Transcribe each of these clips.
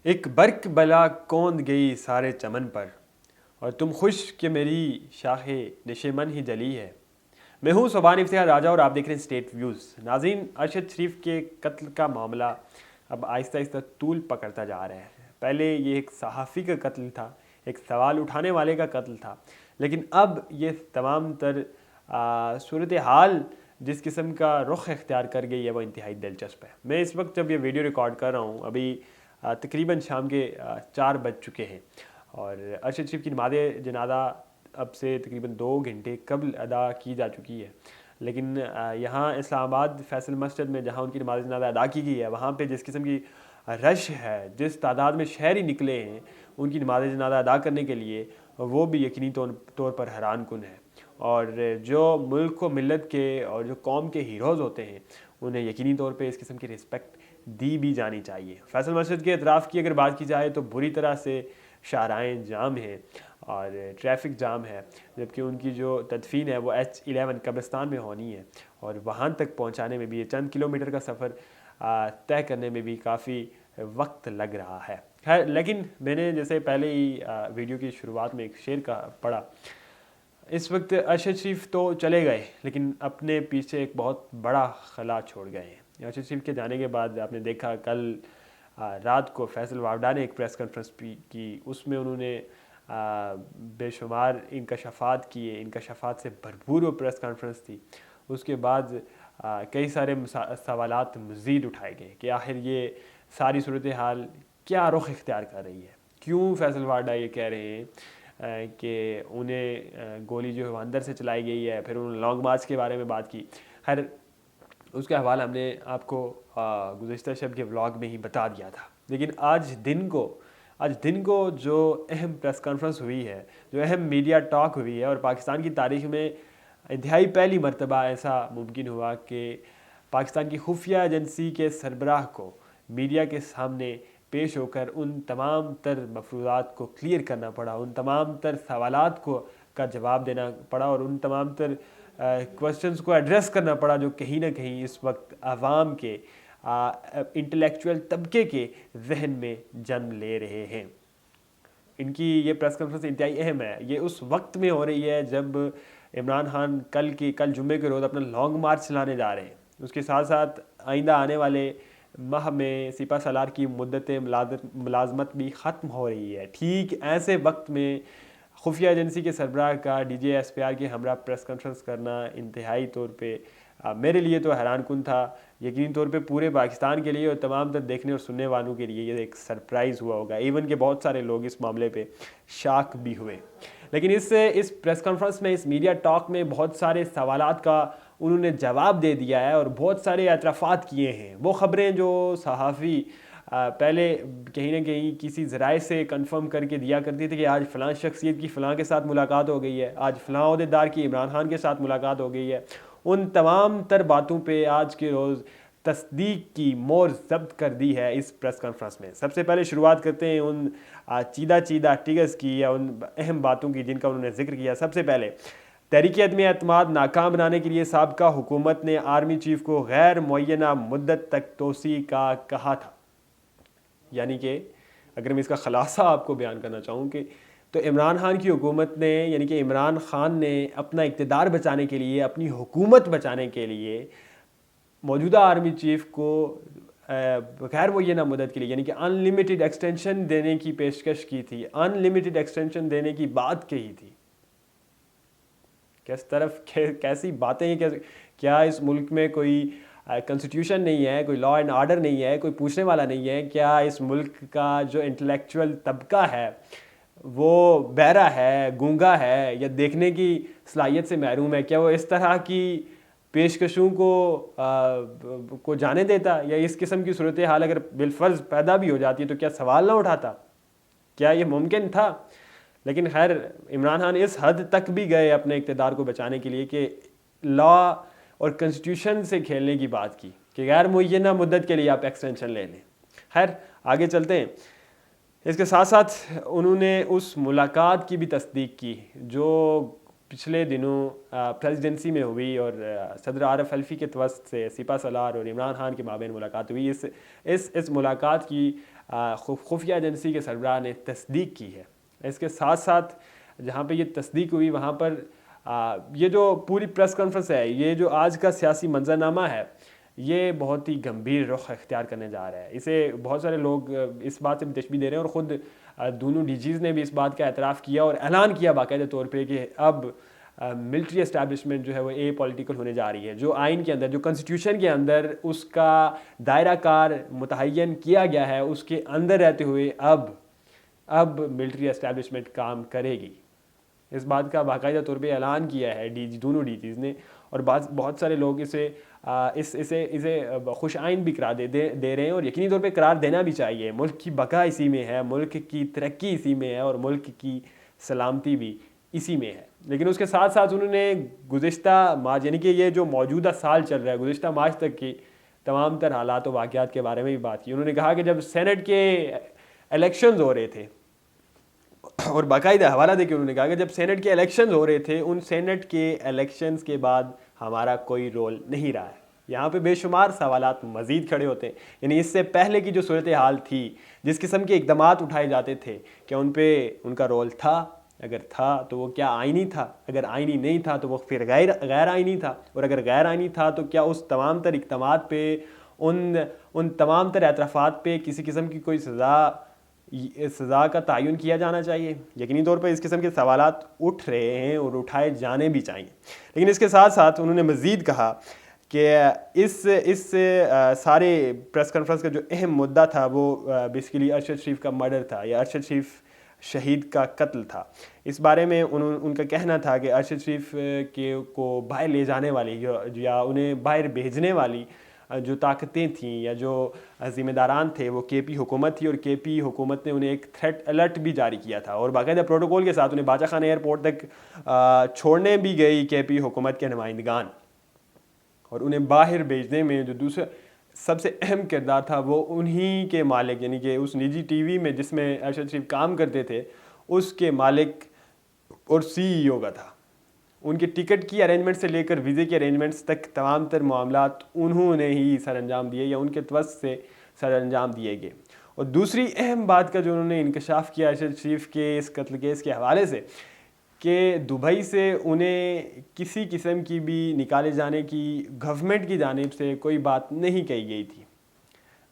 ایک برق بلا کوند گئی سارے چمن پر، اور تم خوش کہ میری شاخ نشیمن ہی جلی ہے۔ میں ہوں صوبان افتخار راجہ اور آپ دیکھ رہے ہیں اسٹیٹ ویوز۔ ناظرین، ارشد شریف کے قتل کا معاملہ اب آہستہ آہستہ طول پکڑتا جا رہا ہے۔ پہلے یہ ایک صحافی کا قتل تھا، ایک سوال اٹھانے والے کا قتل تھا، لیکن اب یہ تمام تر صورتحال جس قسم کا رخ اختیار کر گئی ہے وہ انتہائی دلچسپ ہے۔ میں اس وقت جب یہ ویڈیو ریکارڈ کر رہا ہوں، ابھی تقریباً شام کے 4 بج چکے ہیں، اور ارشد شریف کی نماز جنازہ اب سے تقریباً 2 گھنٹے قبل ادا کی جا چکی ہے، لیکن یہاں اسلام آباد فیصل مسجد میں جہاں ان کی نماز جنازہ ادا کی گئی ہے، وہاں پہ جس قسم کی رش ہے، جس تعداد میں شہری نکلے ہیں ان کی نماز جنازہ ادا کرنے کے لیے، وہ بھی یقینی طور پر حیران کن ہے۔ اور جو ملک و ملت کے اور جو قوم کے ہیروز ہوتے ہیں انہیں یقینی طور پہ اس قسم کی رسپیکٹ دی بھی جانی چاہیے۔ فیصل مسجد کے اطراف کی اگر بات کی جائے تو بری طرح سے شاہراہیں جام ہیں اور ٹریفک جام ہے، جبکہ ان کی جو تدفین ہے وہ H11 قبرستان میں ہونی ہے، اور وہاں تک پہنچانے میں بھی یہ چند کلومیٹر کا سفر طے کرنے میں بھی کافی وقت لگ رہا ہے۔ خیر، لیکن میں نے جیسے پہلے ہی ویڈیو کی شروعات میں ایک شعر کا پڑھا، اس وقت ارشد شریف تو چلے گئے لیکن اپنے پیچھے ایک بہت بڑا خلا چھوڑ گئے ہیں۔ ارشد شریف کے جانے کے بعد آپ نے دیکھا کل رات کو فیصل وابڈا نے ایک پریس کانفرنس کی، اس میں انہوں نے بے شمار انکشافات کیے، انکشافات سے بھرپور وہ پریس کانفرنس تھی۔ اس کے بعد کئی سارے سوالات مزید اٹھائے گئے کہ آخر یہ ساری صورتحال کیا رخ اختیار کر رہی ہے، کیوں فیصل وابڈا یہ کہہ رہے ہیں کہ انہیں گولی جو ہے وہ اندر سے چلائی گئی ہے، پھر انہوں نے لانگ مارچ کے بارے میں بات کی۔ خیر، اس کا حوالہ ہم نے آپ کو گزشتہ شب کے ولاگ میں ہی بتا دیا تھا، لیکن آج دن کو جو اہم پریس کانفرنس ہوئی ہے، جو اہم میڈیا ٹاک ہوئی ہے، اور پاکستان کی تاریخ میں انتہائی پہلی مرتبہ ایسا ممکن ہوا کہ پاکستان کی خفیہ ایجنسی کے سربراہ کو میڈیا کے سامنے پیش ہو کر ان تمام تر مفروضات کو کلیئر کرنا پڑا، ان تمام تر سوالات کا جواب دینا پڑا، اور ان تمام تر کوسچنز کو ایڈریس کرنا پڑا جو کہیں نہ کہیں اس وقت عوام کے انٹلیکچوئل طبقے کے ذہن میں جنم لے رہے ہیں۔ ان کی یہ پریس کانفرنس انتہائی اہم ہے۔ یہ اس وقت میں ہو رہی ہے جب عمران خان کل جمعے کے روز اپنا لانگ مارچ چلانے جا رہے ہیں۔ اس کے ساتھ ساتھ آئندہ آنے والے ماہ میں سپہ سالار کی مدت ملازمت بھی ختم ہو رہی ہے۔ ٹھیک ایسے وقت میں خفیہ ایجنسی کے سربراہ کا DGSPR کے ہمراہ پریس کانفرنس کرنا انتہائی طور پہ میرے لیے تو حیران کن تھا، یقینی طور پہ پورے پاکستان کے لیے اور تمام تر دیکھنے اور سننے والوں کے لیے یہ ایک سرپرائز ہوا ہوگا، ایون کہ بہت سارے لوگ اس معاملے پہ شاک بھی ہوئے۔ لیکن اس پریس کانفرنس میں، اس میڈیا ٹاک میں بہت سارے سوالات کا انہوں نے جواب دے دیا ہے اور بہت سارے اعترافات کیے ہیں۔ وہ خبریں جو صحافی پہلے کہیں نہ کہیں کسی ذرائع سے کنفرم کر کے دیا کرتی تھی کہ آج فلاں شخصیت کی فلاں کے ساتھ ملاقات ہو گئی ہے، آج فلاں عہدیدار کی عمران خان کے ساتھ ملاقات ہو گئی ہے، ان تمام تر باتوں پہ آج کے روز تصدیق کی مور ضبط کر دی ہے اس پریس کانفرنس میں۔ سب سے پہلے شروعات کرتے ہیں ان چیدہ ٹگرز کی یا ان اہم باتوں کی جن کا انہوں نے ذکر کیا۔ سب سے پہلے تحریک عدم اعتماد ناکام بنانے کے لیے سابقہ حکومت نے آرمی چیف کو غیر معینہ مدت تک توسیع کا کہا تھا۔ یعنی کہ اگر میں اس کا خلاصہ آپ کو بیان کرنا چاہوں کہ تو عمران خان کی حکومت نے، یعنی کہ عمران خان نے اپنا اقتدار بچانے کے لیے، اپنی حکومت بچانے کے لیے موجودہ آرمی چیف کو غیر معینہ مدت کے لیے، یعنی کہ ان لمیٹڈ ایکسٹینشن دینے کی پیشکش کی تھی، ان لمیٹڈ ایکسٹینشن دینے کی بات کہی تھی۔ کس طرف کیسی باتیں ہیں، کیا اس ملک میں کوئی کنسٹیٹیوشن نہیں ہے، کوئی لا اینڈ آرڈر نہیں ہے، کوئی پوچھنے والا نہیں ہے؟ کیا اس ملک کا جو انٹلیکچوئل طبقہ ہے وہ بہرا ہے، گونگا ہے، یا دیکھنے کی صلاحیت سے محروم ہے؟ کیا وہ اس طرح کی پیشکشوں کو جانے دیتا، یا اس قسم کی صورتحال اگر بالفرض پیدا بھی ہو جاتی ہے تو کیا سوال نہ اٹھاتا؟ کیا یہ ممکن تھا؟ لیکن خیر، عمران خان اس حد تک بھی گئے اپنے اقتدار کو بچانے کے لیے کہ لا اور کنسٹیٹیوشن سے کھیلنے کی بات کی کہ غیر معینہ مدت کے لیے آپ ایکسٹینشن لے لیں۔ خیر، آگے چلتے ہیں۔ اس کے ساتھ ساتھ انہوں نے اس ملاقات کی بھی تصدیق کی جو پچھلے دنوں پریزیڈنسی میں ہوئی، اور صدر عارف حلفی کے توسط سے سپہ سالار اور عمران خان کے مابین ملاقات ہوئی۔ اس ملاقات کی خفیہ ایجنسی کے سربراہ نے تصدیق کی ہے۔ اس کے ساتھ ساتھ جہاں پہ یہ تصدیق ہوئی وہاں پر یہ جو پوری پریس کانفرنس ہے، یہ جو آج کا سیاسی منظرنامہ ہے، یہ بہت ہی گمبھیر رخ اختیار کرنے جا رہا ہے۔ اسے بہت سارے لوگ اس بات سے بھی تشبیہ دے رہے ہیں، اور خود دونوں ڈی جیز نے بھی اس بات کا اعتراف کیا اور اعلان کیا باقاعدہ طور پہ کہ اب ملٹری اسٹیبلشمنٹ جو ہے وہ اے پولیٹیکل ہونے جا رہی ہے۔ جو آئین کے اندر، جو کنسٹیٹیوشن کے اندر اس کا دائرہ کار متعین کیا گیا ہے، اس کے اندر رہتے ہوئے اب ملٹری اسٹیبلشمنٹ کام کرے گی۔ اس بات کا باقاعدہ طور پہ اعلان کیا ہے دونوں ڈی جیز نے، اور بہت سارے لوگ اسے خوش آئند بھی قرار دے رہے ہیں، اور یقینی طور پہ قرار دینا بھی چاہیے۔ ملک کی بقا اسی میں ہے، ملک کی ترقی اسی میں ہے، اور ملک کی سلامتی بھی اسی میں ہے۔ لیکن اس کے ساتھ ساتھ انہوں نے گزشتہ مارچ، یعنی کہ یہ جو موجودہ سال چل رہا ہے، گزشتہ مارچ تک کی تمام تر حالات و واقعات کے بارے میں بھی بات کی۔ انہوں نے کہا کہ جب سینٹ کے الیکشنز ہو رہے تھے، اور باقاعدہ حوالہ دے کے انہوں نے کہا کہ جب سینٹ کے الیکشنز ہو رہے تھے، ان سینٹ کے الیکشنز کے بعد ہمارا کوئی رول نہیں رہا ہے۔ یہاں پہ بے شمار سوالات مزید کھڑے ہوتے ہیں، یعنی اس سے پہلے کی جو صورتحال تھی، جس قسم کے اقدامات اٹھائے جاتے تھے، کہ ان پہ ان کا رول تھا؟ اگر تھا تو وہ کیا آئینی تھا؟ اگر آئینی نہیں تھا تو وہ پھر غیر آئینی تھا، اور اگر غیر آئینی تھا تو کیا اس تمام تر اقدامات پہ، ان تمام تر اعترافات پہ کسی قسم کی کوئی سزا کا تعین کیا جانا چاہیے؟ یقینی طور پر اس قسم کے سوالات اٹھ رہے ہیں اور اٹھائے جانے بھی چاہیے۔ لیکن اس کے ساتھ ساتھ انہوں نے مزید کہا کہ اس سارے پریس کانفرنس کا جو اہم مدعا تھا وہ بیسیکلی ارشد شریف کا مرڈر تھا، یا ارشد شریف شہید کا قتل تھا۔ اس بارے میں ان کا کہنا تھا کہ ارشد شریف کو باہر لے جانے والی یا انہیں باہر بھیجنے والی جو طاقتیں تھیں یا جو ذمہ داران تھے، وہ کے پی حکومت تھی، اور کے پی حکومت نے انہیں ایک تھریٹ الرٹ بھی جاری کیا تھا، اور باقاعدہ پروٹوکول کے ساتھ انہیں باچا خانہ ایئرپورٹ تک چھوڑنے بھی گئی کے پی حکومت کے نمائندگان، اور انہیں باہر بھیجنے میں جو دوسرا سب سے اہم کردار تھا وہ انہی کے مالک، یعنی کہ اس نجی ٹی وی میں جس میں ارشد شریف کام کرتے تھے، اس کے مالک اور سی ای او کا تھا۔ ان کے ٹکٹ کی ارینجمنٹ سے لے کر ویزے کے ارینجمنٹس تک تمام تر معاملات انہوں نے ہی سر انجام دیے، یا ان کے توسط سے سر انجام دیے گئے۔ اور دوسری اہم بات کا جو انہوں نے انکشاف کیا ارشد شریف کے اس قتل کیس کے حوالے سے، کہ دبئی سے انہیں کسی قسم کی بھی نکالے جانے کی گورنمنٹ کی جانب سے کوئی بات نہیں کہی گئی تھی۔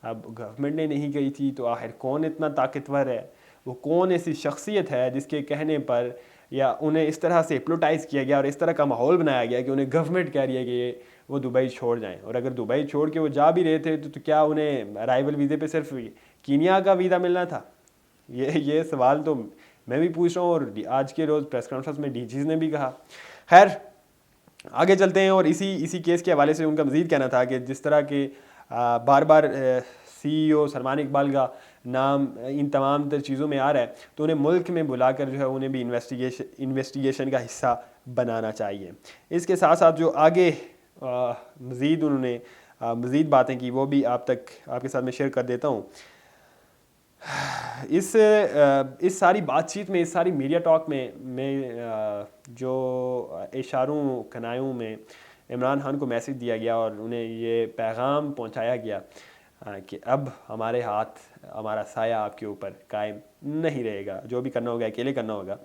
اب گورنمنٹ نے نہیں کہی تھی تو آخر کون اتنا طاقتور ہے؟ وہ کون ایسی شخصیت ہے جس کے کہنے پر یا انہیں اس طرح سے ہپنوٹائز کیا گیا اور اس طرح کا ماحول بنایا گیا کہ انہیں گورنمنٹ کہہ رہی ہے کہ وہ دبئی چھوڑ جائیں؟ اور اگر دبئی چھوڑ کے وہ جا بھی رہے تھے تو کیا انہیں ارائیول ویزے پہ صرف کینیا کا ویزا ملنا تھا؟ یہ سوال تو میں بھی پوچھ رہا ہوں، اور آج کے روز پریس کانفرنس میں ڈی جیز نے بھی کہا۔ خیر آگے چلتے ہیں، اور اسی کیس کے حوالے سے ان کا مزید کہنا تھا کہ جس طرح کہ بار بار سی ای او سلمان اقبال کا نام ان تمام تر چیزوں میں آ رہا ہے، تو انہیں ملک میں بلا کر جو ہے انہیں بھی انویسٹیگیشن کا حصہ بنانا چاہیے۔ اس کے ساتھ ساتھ جو آگے مزید انہوں نے مزید باتیں کی، وہ بھی آپ کے ساتھ میں شیئر کر دیتا ہوں۔ اس ساری بات چیت میں، اس ساری میڈیا ٹاک میں جو اشاروں کنایوں میں عمران خان کو میسج دیا گیا اور انہیں یہ پیغام پہنچایا گیا کہ اب ہمارے ہاتھ، ہمارا سایہ آپ کے اوپر قائم نہیں رہے گا، جو بھی کرنا ہوگا اکیلے کرنا ہوگا۔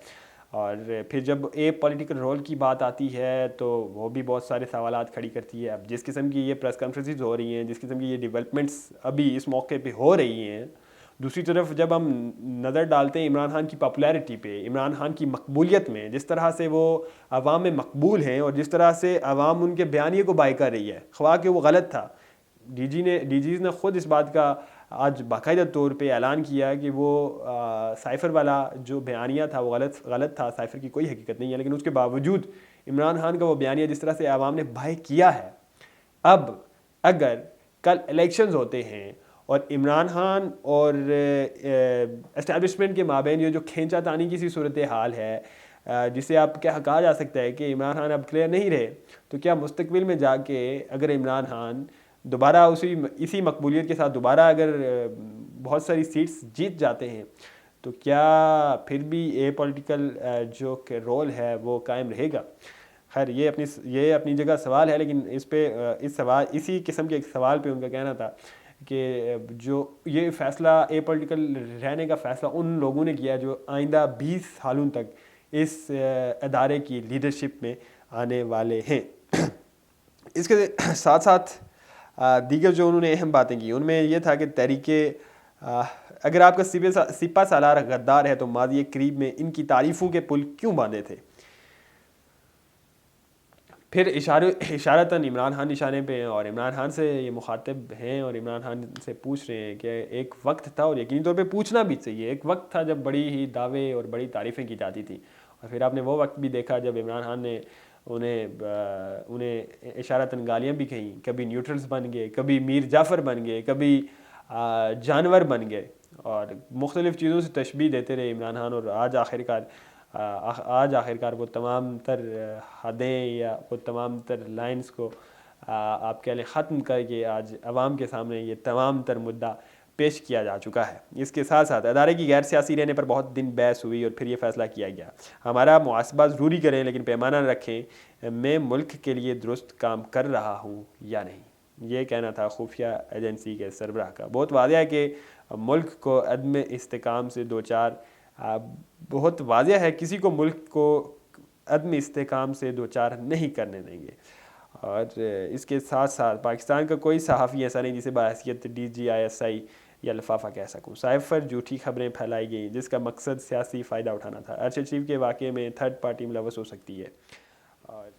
اور پھر جب اے پولیٹیکل رول کی بات آتی ہے تو وہ بھی بہت سارے سوالات کھڑی کرتی ہے۔ اب جس قسم کی یہ پریس کانفرنسز ہو رہی ہیں، جس قسم کی یہ ڈیولپمنٹس ابھی اس موقع پہ ہو رہی ہیں، دوسری طرف جب ہم نظر ڈالتے ہیں عمران خان کی پاپولیرٹی پہ، عمران خان کی مقبولیت میں، جس طرح سے وہ عوام میں مقبول ہیں اور جس طرح سے عوام ان کے بیانیے کو بائی کر رہی ہے، خواہ کہ وہ غلط تھا۔ ڈی جیز نے خود اس بات کا آج باقاعدہ طور پہ اعلان کیا کہ وہ سائفر والا جو بیانیہ تھا وہ غلط تھا، سائفر کی کوئی حقیقت نہیں ہے، لیکن اس کے باوجود عمران خان کا وہ بیانیہ جس طرح سے عوام نے بائی کیا ہے، اب اگر کل الیکشنز ہوتے ہیں اور عمران خان اور اسٹیبلشمنٹ کے مابین یہ جو کھینچا تانی کی سی صورتحال ہے، جسے آپ کہا جا سکتا ہے کہ عمران خان اب کلیئر نہیں رہے، تو کیا مستقبل میں جا کے اگر عمران خان دوبارہ اسی مقبولیت کے ساتھ دوبارہ اگر بہت ساری سیٹس جیت جاتے ہیں تو کیا پھر بھی اے پولیٹیکل جو کہ رول ہے وہ قائم رہے گا؟ خیر یہ اپنی جگہ سوال ہے، لیکن اسی قسم کے ایک سوال پہ ان کا کہنا تھا کہ جو یہ فیصلہ اے پولیٹیکل رہنے کا فیصلہ ان لوگوں نے کیا جو آئندہ 20 سالوں تک اس ادارے کی لیڈرشپ میں آنے والے ہیں۔ اس کے ساتھ ساتھ دیگر جو انہوں نے اہم باتیں کی ان میں یہ تھا کہ تحریک اگر آپ کا سپہ سالار غدار ہے تو ماضی قریب میں ان کی تعریفوں کے پل کیوں باندھے تھے۔ پھر اشارتاً عمران خان نشانے پہ ہیں اور عمران خان سے یہ مخاطب ہیں اور عمران خان سے پوچھ رہے ہیں کہ ایک وقت تھا اور یقینی طور پہ پوچھنا بھی چاہیے، ایک وقت تھا جب بڑی ہی دعوے اور بڑی تعریفیں کی جاتی تھیں، اور پھر آپ نے وہ وقت بھی دیکھا جب عمران خان نے انہیں اشارتاً گالیاں بھی کہیں، کبھی نیوٹرلز بن گئے، کبھی میر جعفر بن گئے، کبھی جانور بن گئے اور مختلف چیزوں سے تشبیہ دیتے رہے عمران خان، اور آج آخر کار وہ تمام تر حدیں یا وہ تمام تر لائنز کو آپ کہہ لیں ختم کر کے آج عوام کے سامنے یہ تمام تر مدعا پیش کیا جا چکا ہے۔ اس کے ساتھ ساتھ ادارے کی غیر سیاسی رہنے پر بہت دن بحث ہوئی اور پھر یہ فیصلہ کیا گیا، ہمارا محاسبہ ضروری کریں لیکن پیمانہ رکھیں، میں ملک کے لیے درست کام کر رہا ہوں یا نہیں، یہ کہنا تھا خفیہ ایجنسی کے سربراہ کا۔ بہت واضح ہے کہ ملک کو عدم استحکام سے دوچار بہت واضح ہے کسی کو ملک کو عدم استحکام سے دوچار نہیں کرنے دیں گے۔ اور اس کے ساتھ ساتھ پاکستان کا کوئی صحافی ایسا نہیں جسے بحیثیت DGISI یا لفافہ کہہ سکوں۔ صحائف پر جھوٹی خبریں پھیلائی گئیں جس کا مقصد سیاسی فائدہ اٹھانا تھا۔ ارشد شریف کے واقعے میں تھرڈ پارٹی ملوث ہو سکتی ہے، اور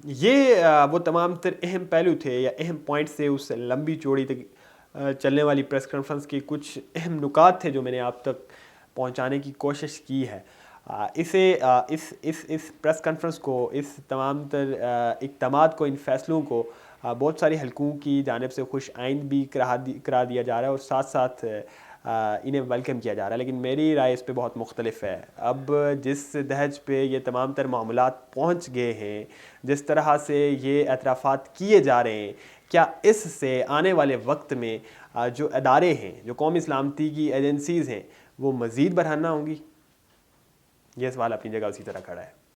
یہ وہ تمام تر اہم پہلو تھے یا اہم پوائنٹس تھے اس لمبی چوڑی تک چلنے والی پریس کانفرنس کے کچھ اہم نکات تھے جو میں نے آپ تک پہنچانے کی کوشش کی ہے۔ اس پریس کانفرنس کو، اس تمام تر اقدامات کو، ان فیصلوں کو بہت ساری حلقوں کی جانب سے خوش آئند بھی قرار دیا جا رہا ہے اور ساتھ ساتھ انہیں ویلکم کیا جا رہا ہے، لیکن میری رائے اس پہ بہت مختلف ہے۔ اب جس دہج پہ یہ تمام تر معاملات پہنچ گئے ہیں، جس طرح سے یہ اعترافات کیے جا رہے ہیں، کیا اس سے آنے والے وقت میں جو ادارے ہیں، جو قومی سلامتی کی ایجنسیز ہیں، وہ مزید برہنہ ہوں گی؟ یہ سوال اپنی جگہ اسی طرح کھڑا ہے۔